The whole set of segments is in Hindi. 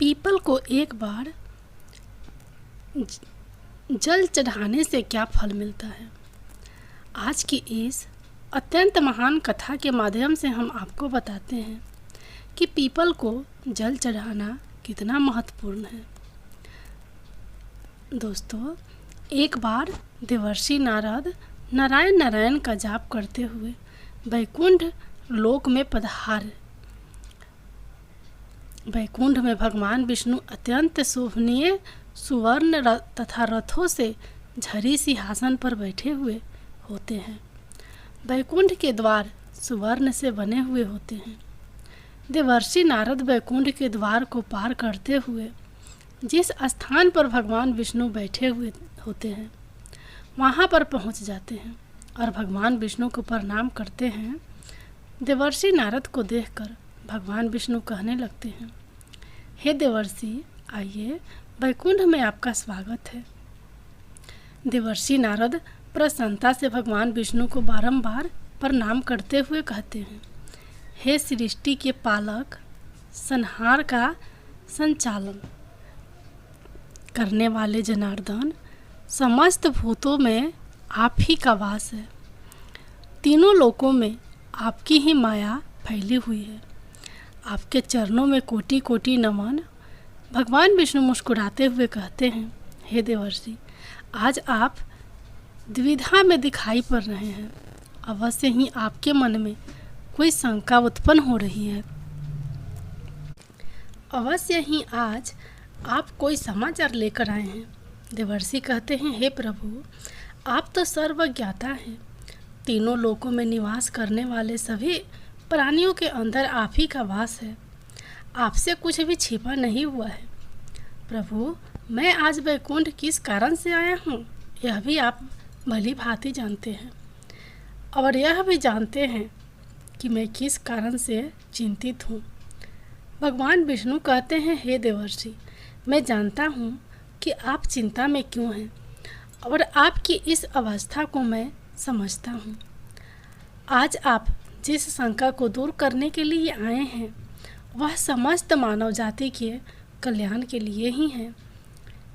पीपल को एक बार जल चढ़ाने से क्या फल मिलता है। आज की इस अत्यंत महान कथा के माध्यम से हम आपको बताते हैं कि पीपल को जल चढ़ाना कितना महत्वपूर्ण है। दोस्तों, एक बार देवर्षि नारद नारायण नारायण का जाप करते हुए वैकुंठ लोक में पधारे। वैकुंठ में भगवान विष्णु अत्यंत शोभनीय सुवर्ण तथा रथों से झरी सिंहासन पर बैठे हुए होते हैं। वैकुंठ के द्वार सुवर्ण से बने हुए होते हैं। देवर्षि नारद वैकुंठ के द्वार को पार करते हुए जिस स्थान पर भगवान विष्णु बैठे हुए होते हैं वहाँ पर पहुँच जाते हैं और भगवान विष्णु को प्रणाम करते हैं। देवर्षि नारद को देखकर भगवान विष्णु कहने लगते हैं, हे देवर्षि, आइए, वैकुंठ में आपका स्वागत है। देवर्षि नारद प्रसन्नता से भगवान विष्णु को बारंबार प्रणाम करते हुए कहते हैं, हे सृष्टि के पालक, संहार का संचालन करने वाले जनार्दन, समस्त भूतों में आप ही का वास है। तीनों लोकों में आपकी ही माया फैली हुई है। आपके चरणों में कोटि कोटि नमन। भगवान विष्णु मुस्कुराते हुए कहते हैं, हे देवर्षि, आज आप द्विधा में दिखाई पड़ रहे हैं। अवश्य ही आपके मन में कोई शंका उत्पन्न हो रही है। अवश्य ही आज आप कोई समाचार लेकर आए हैं। देवर्षि कहते हैं, हे प्रभु, आप तो सर्वज्ञाता हैं। तीनों लोकों में निवास करने वाले सभी प्राणियों के अंदर आप ही का वास है। आपसे कुछ भी छिपा नहीं हुआ है। प्रभु, मैं आज वैकुंठ किस कारण से आया हूँ यह भी आप भली भांति जानते हैं और यह भी जानते हैं कि मैं किस कारण से चिंतित हूँ। भगवान विष्णु कहते हैं, हे देवर्षि, मैं जानता हूँ कि आप चिंता में क्यों हैं और आपकी इस अवस्था को मैं समझता हूँ। आज आप जिस शंका को दूर करने के लिए आए हैं वह समस्त मानव जाति के कल्याण के लिए ही है।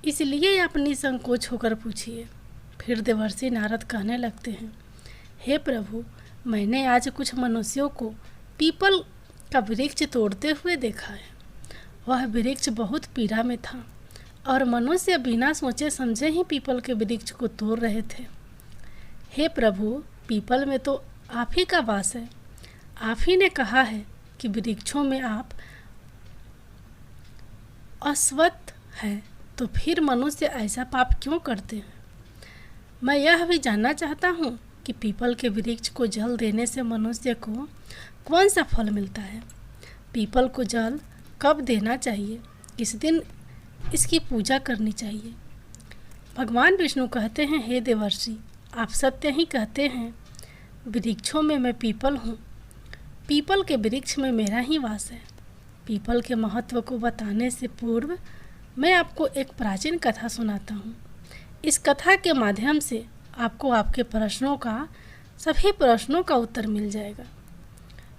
इसलिए आप निसंकोच होकर पूछिए। फिर देवर्षि नारद कहने लगते हैं, हे प्रभु, मैंने आज कुछ मनुष्यों को पीपल का वृक्ष तोड़ते हुए देखा है। वह वृक्ष बहुत पीड़ा में था और मनुष्य बिना सोचे समझे ही पीपल के वृक्ष को तोड़ रहे थे। हे प्रभु, पीपल में तो आप ही का वास है। आप ही ने कहा है कि वृक्षों में आप अस्वस्थ हैं, तो फिर मनुष्य ऐसा पाप क्यों करते हैं। मैं यह भी जानना चाहता हूँ कि पीपल के वृक्ष को जल देने से मनुष्य को कौन सा फल मिलता है। पीपल को जल कब देना चाहिए, किस दिन इसकी पूजा करनी चाहिए। भगवान विष्णु कहते हैं, हे देवर्षि, आप सत्य ही कहते हैं। वृक्षों में मैं पीपल हूँ। पीपल के वृक्ष में मेरा ही वास है। पीपल के महत्व को बताने से पूर्व मैं आपको एक प्राचीन कथा सुनाता हूँ। इस कथा के माध्यम से आपको आपके प्रश्नों का सभी प्रश्नों का उत्तर मिल जाएगा।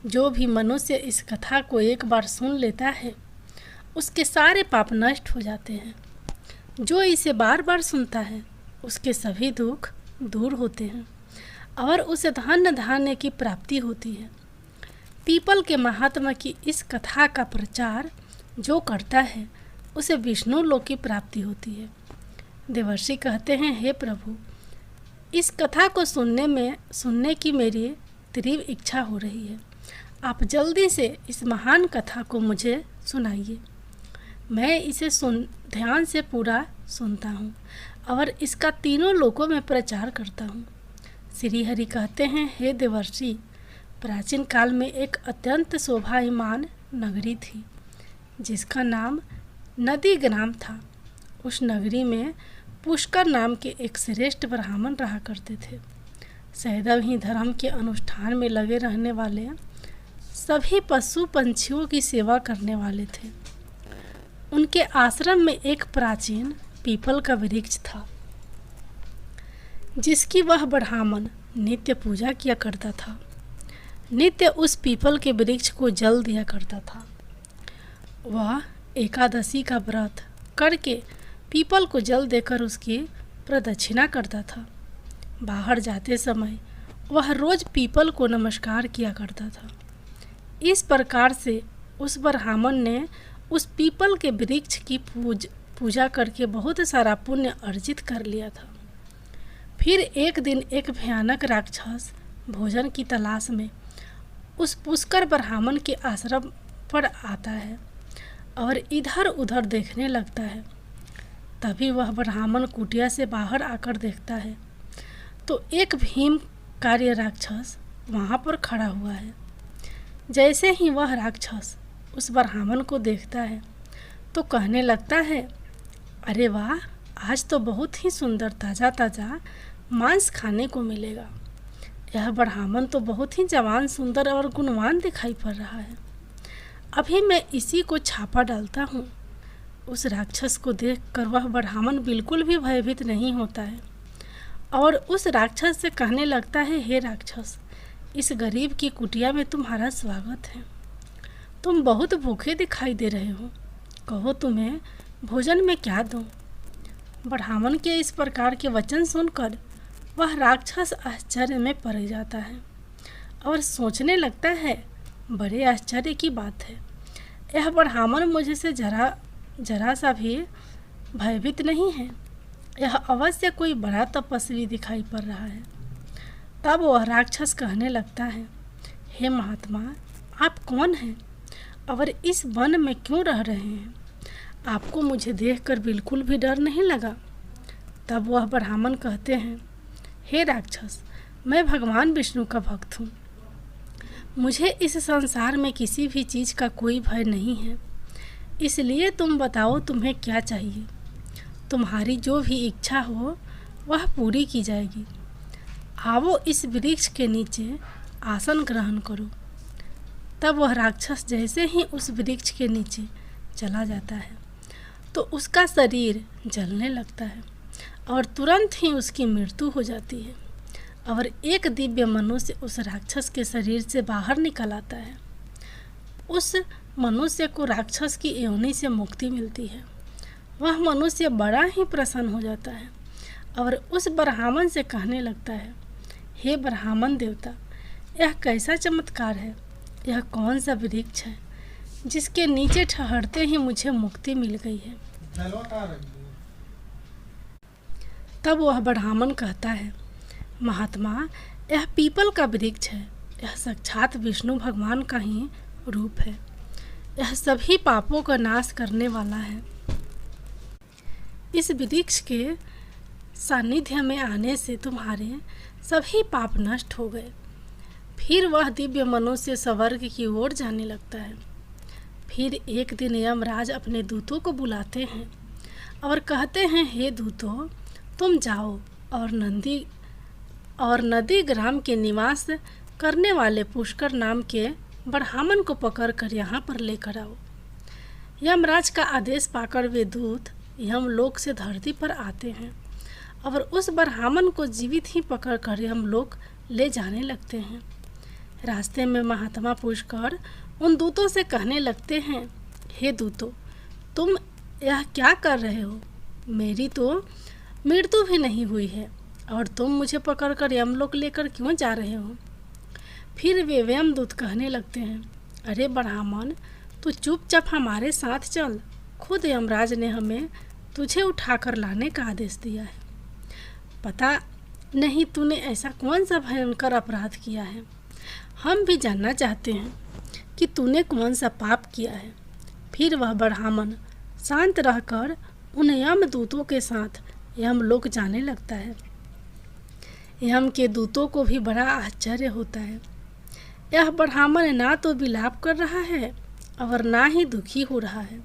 जो भी मनुष्य इस कथा को एक बार सुन लेता है उसके सारे पाप नष्ट हो जाते हैं। जो इसे बार बार सुनता है उसके सभी दुख दूर होते हैं और उसे धन धान्य की प्राप्ति होती है। पीपल के महात्मा की इस कथा का प्रचार जो करता है उसे विष्णु लोक की प्राप्ति होती है। देवर्षि कहते हैं, हे प्रभु, इस कथा को सुनने की मेरी तीव्र इच्छा हो रही है। आप जल्दी से इस महान कथा को मुझे सुनाइए। मैं इसे ध्यान से पूरा सुनता हूँ और इसका तीनों लोकों में प्रचार करता हूँ। श्री हरि कहते हैं, हे देवर्षि, प्राचीन काल में एक अत्यंत शोभायमान नगरी थी जिसका नाम नदी ग्राम था। उस नगरी में पुष्कर नाम के एक श्रेष्ठ ब्राह्मण रहा करते थे। सदैव ही धर्म के अनुष्ठान में लगे रहने वाले, सभी पशु पंछियों की सेवा करने वाले थे। उनके आश्रम में एक प्राचीन पीपल का वृक्ष था जिसकी वह ब्राह्मण नित्य पूजा किया करता था। नित्य उस पीपल के वृक्ष को जल दिया करता था। वह एकादशी का व्रत करके पीपल को जल देकर उसकी प्रदक्षिणा करता था। बाहर जाते समय वह रोज पीपल को नमस्कार किया करता था। इस प्रकार से उस ब्राह्मण ने उस पीपल के वृक्ष की पूजा करके बहुत सारा पुण्य अर्जित कर लिया था। फिर एक दिन एक भयानक राक्षस भोजन की तलाश में उस पुष्कर ब्राह्मण के आश्रम पर आता है और इधर उधर देखने लगता है। तभी वह ब्राह्मण कुटिया से बाहर आकर देखता है तो एक भीमकारी राक्षस वहाँ पर खड़ा हुआ है। जैसे ही वह राक्षस उस ब्राह्मण को देखता है तो कहने लगता है, अरे वाह, आज तो बहुत ही सुंदर ताज़ा ताज़ा मांस खाने को मिलेगा। यह ब्राह्मण तो बहुत ही जवान, सुंदर और गुणवान दिखाई पड़ रहा है। अभी मैं इसी को छापा डालता हूँ। उस राक्षस को देखकर वह ब्राह्मण बिल्कुल भी भयभीत नहीं होता है और उस राक्षस से कहने लगता है, हे राक्षस, इस गरीब की कुटिया में तुम्हारा स्वागत है। तुम बहुत भूखे दिखाई दे रहे हो, कहो तुम्हें भोजन में क्या दूँ। ब्राह्मण के इस प्रकार के वचन सुनकर वह राक्षस आश्चर्य में पड़ जाता है और सोचने लगता है, बड़े आश्चर्य की बात है, यह ब्राह्मण मुझे से जरा सा भी भयभीत नहीं है। यह अवश्य कोई बड़ा तपस्वी दिखाई पड़ रहा है। तब वह राक्षस कहने लगता है, हे महात्मा, आप कौन हैं और इस वन में क्यों रह रहे हैं? आपको मुझे देखकर बिल्कुल भी डर नहीं लगा? तब वह ब्राह्मण कहते हैं, हे राक्षस, मैं भगवान विष्णु का भक्त हूँ। मुझे इस संसार में किसी भी चीज़ का कोई भय नहीं है। इसलिए तुम बताओ तुम्हें क्या चाहिए। तुम्हारी जो भी इच्छा हो वह पूरी की जाएगी। आओ इस वृक्ष के नीचे आसन ग्रहण करो। तब वह राक्षस जैसे ही उस वृक्ष के नीचे चला जाता है तो उसका शरीर जलने लगता है और तुरंत ही उसकी मृत्यु हो जाती है और एक दिव्य मनुष्य उस राक्षस के शरीर से बाहर निकल आता है। उस मनुष्य को राक्षस की योनि से मुक्ति मिलती है। वह मनुष्य बड़ा ही प्रसन्न हो जाता है और उस ब्राह्मण से कहने लगता है, हे ब्राह्मण देवता, यह कैसा चमत्कार है। यह कौन सा वृक्ष है जिसके नीचे ठहरते ही मुझे मुक्ति मिल गई है। तब वह ब्राह्मण कहता है, महात्मा, यह पीपल का वृक्ष है। यह साक्षात विष्णु भगवान का ही रूप है। यह सभी पापों का नाश करने वाला है। इस वृक्ष के सानिध्य में आने से तुम्हारे सभी पाप नष्ट हो गए। फिर वह दिव्य मनुष्य स्वर्ग की ओर जाने लगता है। फिर एक दिन यमराज अपने दूतों को बुलाते हैं और कहते हैं, हे दूतों, तुम जाओ और नदी ग्राम के निवास करने वाले पुष्कर नाम के ब्राह्मण को पकड़कर यहाँ पर लेकर आओ। यमराज का आदेश पाकर वे दूत यमलोक से धरती पर आते हैं और उस ब्राह्मण को जीवित ही पकड़कर यमलोक ले जाने लगते हैं। रास्ते में महात्मा पुष्कर उन दूतों से कहने लगते हैं, हे दूतों, तुम यह क्या कर रहे हो? मेरी तो मृत्यु भी नहीं हुई है और तुम मुझे पकड़कर यमलोक लेकर क्यों जा रहे हो? फिर वे यमदूत कहने लगते हैं, अरे ब्राह्मण, तू चुपचाप हमारे साथ चल। खुद यमराज ने हमें तुझे उठाकर लाने का आदेश दिया है। पता नहीं तूने ऐसा कौन सा भयंकर अपराध किया है। हम भी जानना चाहते हैं कि तूने कौन सा पाप किया है। फिर वह ब्राह्मण शांत रहकर उन यमदूतों के साथ यमलोक जाने लगता है। यम के दूतों को भी बड़ा आश्चर्य होता है। यह ब्राह्मण ना तो विलाप कर रहा है और ना ही दुखी हो रहा है।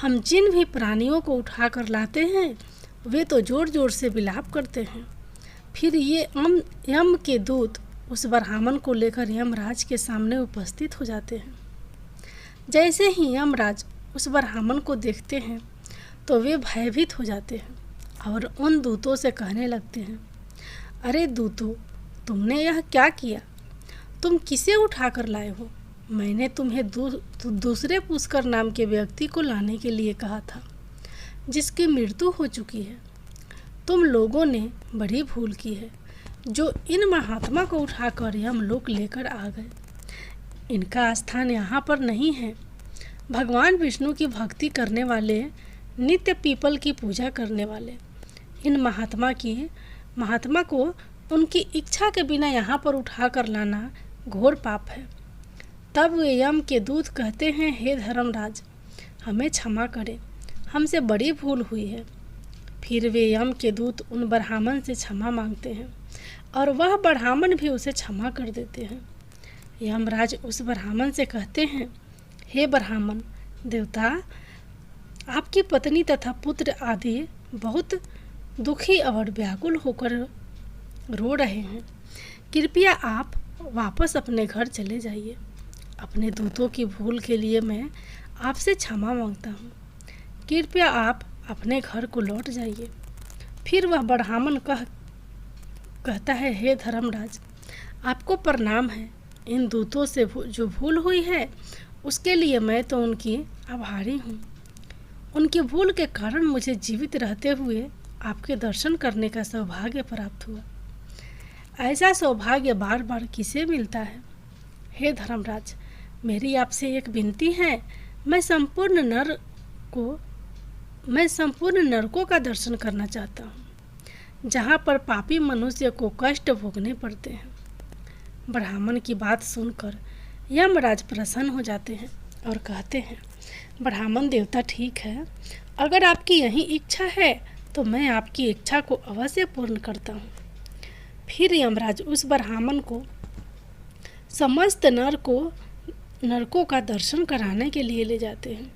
हम जिन भी प्राणियों को उठाकर लाते हैं वे तो जोर जोर से विलाप करते हैं। फिर ये यम के दूत उस ब्राह्मण को लेकर यमराज के सामने उपस्थित हो जाते हैं। जैसे ही यमराज उस ब्राह्मण को देखते हैं तो वे भयभीत हो जाते हैं और उन दूतों से कहने लगते हैं, अरे दूतों, तुमने यह क्या किया? तुम किसे उठाकर लाए हो? मैंने तुम्हें दूसरे पुष्कर नाम के व्यक्ति को लाने के लिए कहा था, जिसकी मृत्यु हो चुकी है। तुम लोगों ने बड़ी भूल की है, जो इन महात्मा को उठाकर हम लोग लेकर आ गए। इनका स्थान यहाँ पर नहीं है। भगवान विष्णु की भक्ति करने वाले, नित्य पीपल की पूजा करने वाले इन महात्मा को उनकी इच्छा के बिना यहाँ पर उठाकर लाना घोर पाप है। तब वे यम के दूत कहते हैं, हे धर्मराज, हमें क्षमा करें, हमसे बड़ी भूल हुई है। फिर वे यम के दूत उन ब्राह्मण से क्षमा मांगते हैं और वह ब्राह्मण भी उसे क्षमा कर देते हैं। यमराज उस ब्राह्मण से कहते हैं, हे ब्राह्मण देवता, आपकी पत्नी तथा पुत्र आदि बहुत दुखी और व्याकुल होकर रो रहे हैं। कृपया आप वापस अपने घर चले जाइए। अपने दूतों की भूल के लिए मैं आपसे क्षमा मांगता हूँ। कृपया आप अपने घर को लौट जाइए। फिर वह ब्राह्मण कहता है, हे धर्मराज, आपको प्रणाम है। इन दूतों से जो भूल हुई है उसके लिए मैं तो उनकी आभारी हूँ। उनकी भूल के कारण मुझे जीवित रहते हुए आपके दर्शन करने का सौभाग्य प्राप्त हुआ। ऐसा सौभाग्य बार बार किसे मिलता है? हे धर्मराज, मेरी आपसे एक विनती है। मैं संपूर्ण नरकों का दर्शन करना चाहता हूँ, जहाँ पर पापी मनुष्य को कष्ट भोगने पड़ते हैं। ब्राह्मण की बात सुनकर यमराज प्रसन्न हो जाते हैं और कहते हैं, ब्राह्मण देवता, ठीक है, अगर आपकी यही इच्छा है तो मैं आपकी इच्छा को अवश्य पूर्ण करता हूँ। फिर यमराज उस ब्राह्मण को समस्त नरकों का दर्शन कराने के लिए ले जाते हैं।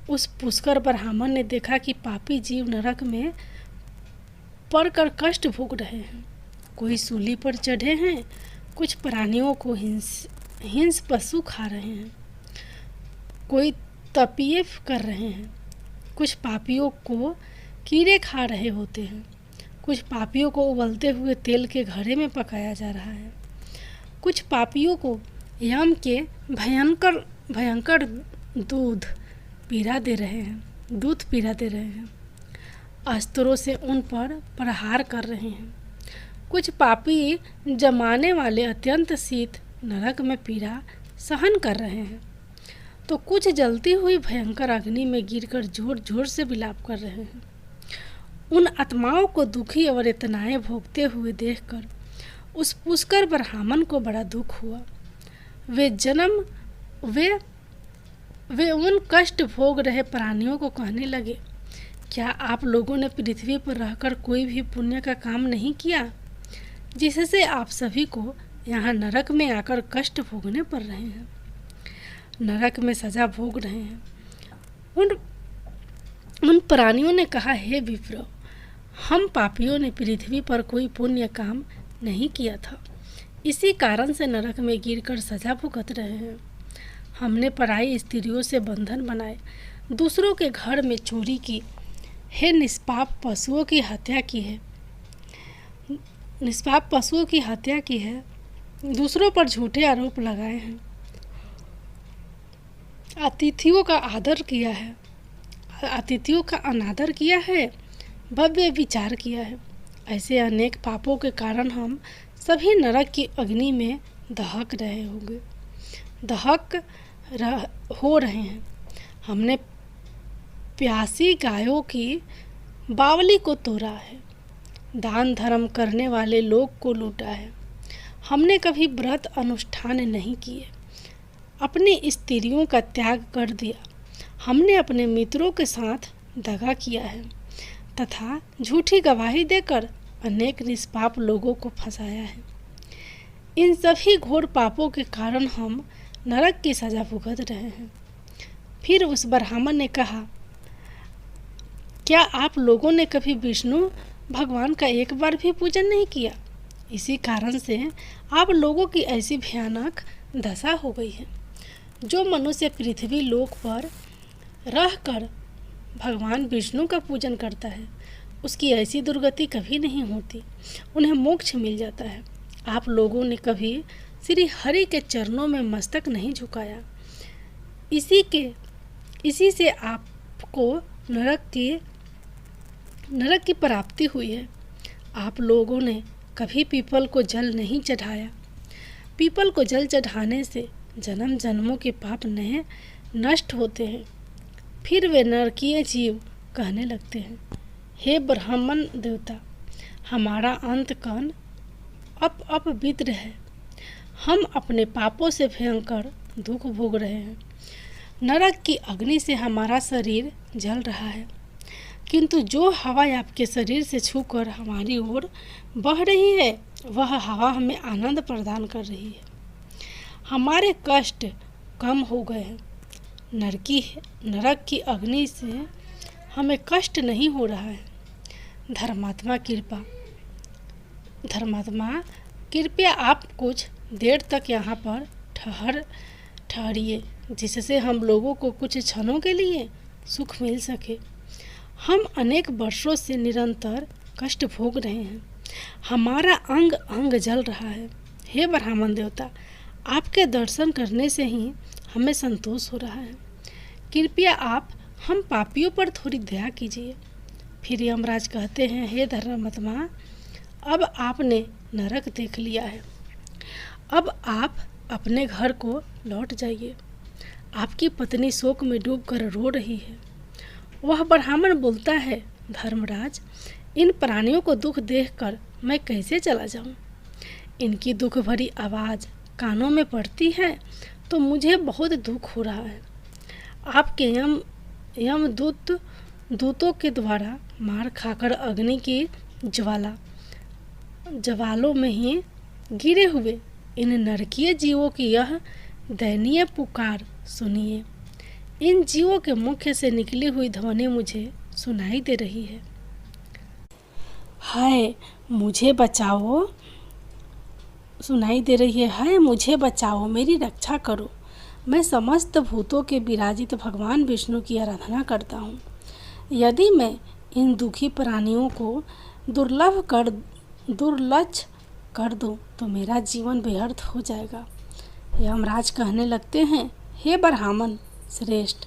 उस पुष्कर ब्राह्मण ने देखा कि पापी जीव नरक में पड़कर कष्ट भोग रहे हैं। कोई सूली पर चढ़े हैं, कुछ प्राणियों को हिंस पशु खा रहे हैं, कोई तपिये कर रहे हैं, कुछ पापियों को कीड़े खा रहे होते हैं, कुछ पापियों को उबलते हुए तेल के घड़े में पकाया जा रहा है, कुछ पापियों को यम के भयंकर दूध पीला दे रहे हैं, अस्त्रों से उन पर प्रहार कर रहे हैं। कुछ पापी जमाने वाले अत्यंत शीत नरक में पीड़ा सहन कर रहे हैं, तो कुछ जलती हुई भयंकर अग्नि में गिरकर जोर जोर से विलाप कर रहे हैं। उन आत्माओं को दुखी और यातनाएं भोगते हुए देखकर उस पुष्कर ब्राह्मण को बड़ा दुख हुआ। वे उन कष्ट भोग रहे प्राणियों को कहने लगे, क्या आप लोगों ने पृथ्वी पर रहकर कोई भी पुण्य का काम नहीं किया, जिससे आप सभी को यहाँ नरक में आकर कष्ट भोगने पड़ रहे हैं, नरक में सजा भोग रहे हैं? उन प्राणियों ने कहा, हे विप्र, हम पापियों ने पृथ्वी पर कोई पुण्य काम नहीं किया था, इसी कारण से नरक में गिरकर सजा भुगत रहे हैं। हमने पराई स्त्रियों से बंधन बनाए, दूसरों के घर में चोरी की है, निष्पाप पशुओं की हत्या की है, दूसरों पर झूठे आरोप लगाए हैं, अतिथियों का अनादर किया है, भव्य विचार किया है। ऐसे अनेक पापों के कारण हम सभी नरक की अग्नि में दहक हो रहे हैं। हमने प्यासी गायों की बावली को तोड़ा है, दान धर्म करने वाले लोग को लूटा है। हमने कभी व्रत अनुष्ठान नहीं किए, अपनी स्त्रियों का त्याग कर दिया। हमने अपने मित्रों के साथ दगा किया है तथा झूठी गवाही देकर अनेक निष्पाप लोगों को फंसाया है। इन सभी घोर पापों के कारण हम नरक की सजा भुगत रहे हैं। फिर उस ब्राह्मण ने कहा, क्या आप लोगों ने कभी विष्णु भगवान का एक बार भी पूजन नहीं किया? इसी कारण से आप लोगों की ऐसी भयानक दशा हो गई है। जो मनुष्य पृथ्वी लोक पर रहकर भगवान विष्णु का पूजन करता है, उसकी ऐसी दुर्गति कभी नहीं होती, उन्हें मोक्ष मिल जाता है। आप लोगों ने कभी श्री हरि के चरणों में मस्तक नहीं झुकाया। इसी से आपको नरक की प्राप्ति हुई है। आप लोगों ने कभी पीपल को जल नहीं चढ़ाया। पीपल को जल चढ़ाने से जन्म जन्मों के पाप नष्ट होते हैं। फिर वे नरकीय जीव कहने लगते हैं, हे ब्राह्मण देवता, हमारा अंतकरण अब विद्र है। हम अपने पापों से भयंकर दुख भोग रहे हैं। नरक की अग्नि से हमारा शरीर जल रहा है, किंतु जो हवा आपके शरीर से छूकर हमारी ओर बह रही है, वह हवा हमें आनंद प्रदान कर रही है। हमारे कष्ट कम हो गए हैं। नरक की अग्नि से हमें कष्ट नहीं हो रहा है। धर्मात्मा कृपया आप कुछ देर तक यहाँ पर ठहरिए, जिससे हम लोगों को कुछ क्षणों के लिए सुख मिल सके। हम अनेक वर्षों से निरंतर कष्ट भोग रहे हैं। हमारा अंग अंग जल रहा है। हे ब्राह्मण देवता, आपके दर्शन करने से ही हमें संतोष हो रहा है। कृपया आप हम पापियों पर थोड़ी दया कीजिए। फिर यमराज कहते हैं, हे धर्मात्मा, अब आपने नरक देख लिया है। अब आप अपने घर को लौट जाइए। आपकी पत्नी शोक में डूबकर रो रही है। वह ब्राह्मण बोलता है, धर्मराज, इन प्राणियों को दुख देखकर मैं कैसे चला जाऊं? इनकी दुख भरी आवाज़ कानों में पड़ती है तो मुझे बहुत दुख हो रहा है। आपके दूतों के द्वारा मार खाकर अग्नि की ज्वालों में ही गिरे हुए इन नरकीय जीवों की यह दयनीय पुकार सुनिए। इन जीवों के मुख से निकली हुई ध्वनि मुझे सुनाई दे रही है। हाय मुझे बचाओ, सुनाई दे रही है। हाय मुझे बचाओ, मेरी रक्षा करो। मैं समस्त भूतों के विराजित भगवान विष्णु की आराधना करता हूँ। यदि मैं इन दुखी प्राणियों को दुर्लक्ष कर दूँ तो मेरा जीवन व्यर्थ हो जाएगा। यमराज कहने लगते हैं, हे ब्राह्मण श्रेष्ठ,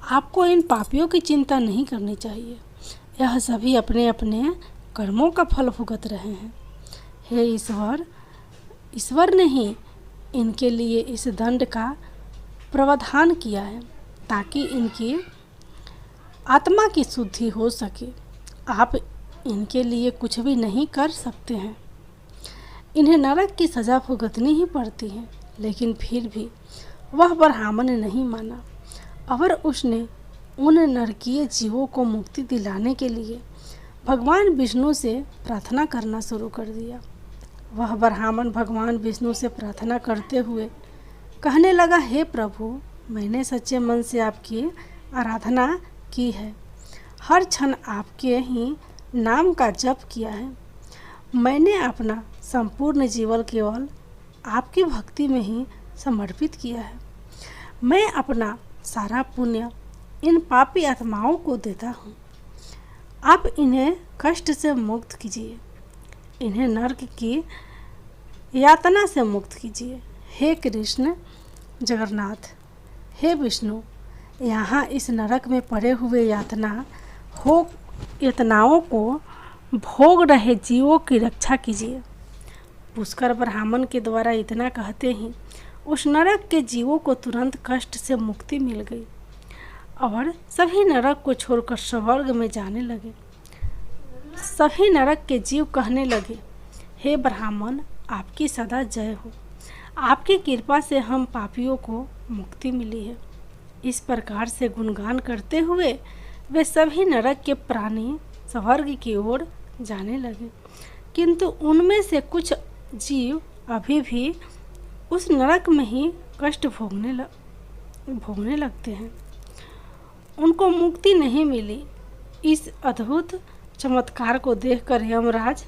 आपको इन पापियों की चिंता नहीं करनी चाहिए। यह सभी अपने अपने कर्मों का फल भुगत रहे हैं। हे ईश्वर ने ही इनके लिए इस दंड का प्रावधान किया है ताकि इनकी आत्मा की शुद्धि हो सके। आप इनके लिए कुछ भी नहीं कर सकते हैं। इन्हें नरक की सज़ा भुगतनी ही पड़ती है। लेकिन फिर भी वह ब्राह्मण ने नहीं माना और उसने उन नरकीय जीवों को मुक्ति दिलाने के लिए भगवान विष्णु से प्रार्थना करना शुरू कर दिया। वह ब्राह्मण भगवान विष्णु से प्रार्थना करते हुए कहने लगा, हे प्रभु, मैंने सच्चे मन से आपकी आराधना की है। हर क्षण आपके ही नाम का जप किया है। मैंने अपना संपूर्ण जीवन केवल आपकी भक्ति में ही समर्पित किया है। मैं अपना सारा पुण्य इन पापी आत्माओं को देता हूँ। आप इन्हें कष्ट से मुक्त कीजिए, इन्हें नरक की यातना से मुक्त कीजिए। हे कृष्ण जगन्नाथ, हे विष्णु, यहाँ इस नरक में पड़े हुए यातनाओं को भोग रहे जीवों की रक्षा कीजिए। पुष्कर ब्राह्मण के द्वारा इतना कहते ही उस नरक के जीवों को तुरंत कष्ट से मुक्ति मिल गई और सभी नरक को छोड़कर स्वर्ग में जाने लगे। सभी नरक के जीव कहने लगे, हे ब्राह्मण, आपकी सदा जय हो। आपकी कृपा से हम पापियों को मुक्ति मिली है। इस प्रकार से गुणगान करते हुए वे सभी नरक के प्राणी स्वर्ग की ओर जाने लगे, किंतु उनमें से कुछ जीव अभी भी उस नरक में ही कष्ट भोगने लगते हैं। उनको मुक्ति नहीं मिली। इस अद्भुत चमत्कार को देखकर यमराज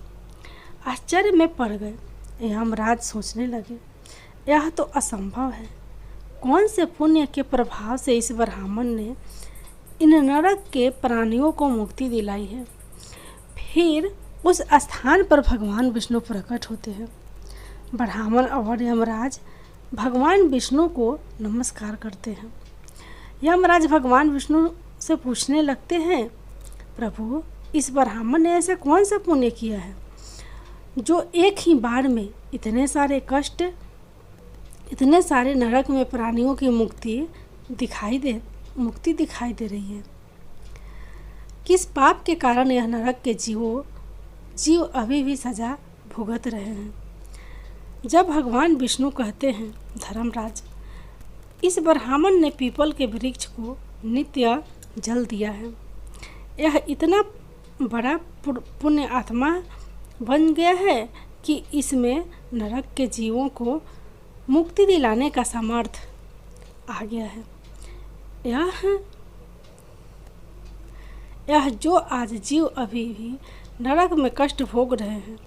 आश्चर्य में पड़ गए। यमराज सोचने लगे, यह तो असंभव है। कौन से पुण्य के प्रभाव से इस ब्राह्मण ने इन नरक के प्राणियों को मुक्ति दिलाई है। फिर उस स्थान पर भगवान विष्णु प्रकट होते हैं। ब्राह्मण और यमराज भगवान विष्णु को नमस्कार करते हैं। यमराज भगवान विष्णु से पूछने लगते हैं, प्रभु, इस ब्राह्मण ने ऐसा कौन सा पुण्य किया है जो एक ही बार में इतने सारे कष्ट, इतने सारे नरक में प्राणियों की मुक्ति दिखाई दे रही है। किस पाप के कारण यह नरक के जीव अभी भी सजा भुगत रहे हैं। जब भगवान विष्णु कहते हैं, धर्मराज, इस ब्राह्मण ने पीपल के वृक्ष को नित्य जल दिया है। यह इतना बड़ा पुण्य आत्मा बन गया है कि इसमें नरक के जीवों को मुक्ति दिलाने का सामर्थ्य आ गया है। यह जो आज जीव अभी भी नरक में कष्ट भोग रहे हैं,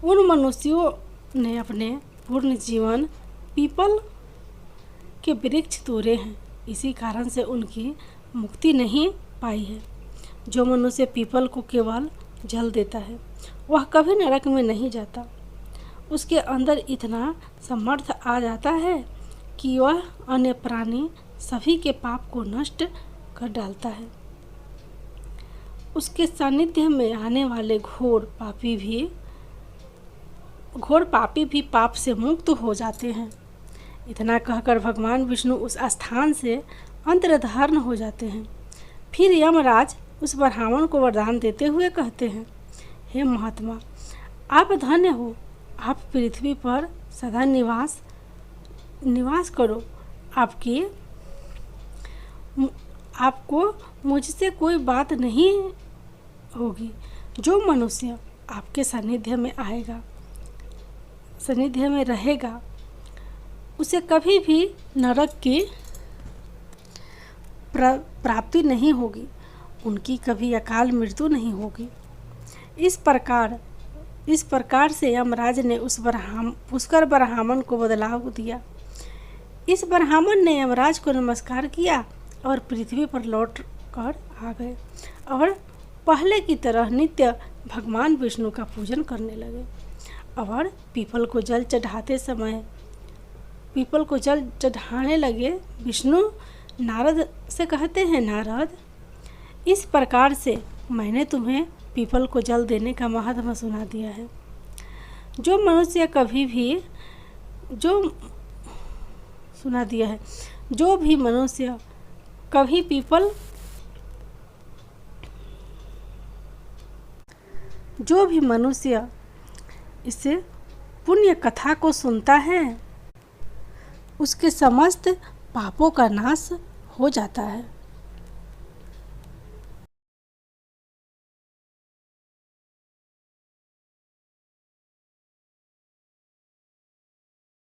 उन मनुष्यों ने अपने पूर्ण जीवन पीपल के वृक्ष तोड़े हैं, इसी कारण से उनकी मुक्ति नहीं पाई है। जो मनुष्य पीपल को केवल जल देता है वह कभी नरक में नहीं जाता। उसके अंदर इतना सामर्थ्य आ जाता है कि वह अन्य प्राणी सभी के पाप को नष्ट कर डालता है। उसके सानिध्य में आने वाले घोर पापी भी पाप से मुक्त हो जाते हैं। इतना कहकर भगवान विष्णु उस स्थान से अंतर्धान हो जाते हैं। फिर यमराज उस ब्राह्मण को वरदान देते हुए कहते हैं, हे महात्मा, आप धन्य हो, आप पृथ्वी पर सदा निवास करो। आपको मुझसे कोई बात नहीं होगी। जो मनुष्य आपके सानिध्य में रहेगा उसे कभी भी नरक की प्राप्ति नहीं होगी, उनकी कभी अकाल मृत्यु नहीं होगी। इस प्रकार से यमराज ने उस पुष्कर ब्राह्मण को बदलाव दिया। इस ब्राह्मण ने यमराज को नमस्कार किया और पृथ्वी पर लौट कर आ गए और पहले की तरह नित्य भगवान विष्णु का पूजन करने लगे और पीपल को जल चढ़ाने लगे। विष्णु नारद से कहते हैं, नारद, इस प्रकार से मैंने तुम्हें पीपल को जल देने का महत्व सुना दिया है। जो भी मनुष्य कभी इस पुण्य कथा को सुनता है उसके समस्त पापों का नाश हो जाता है।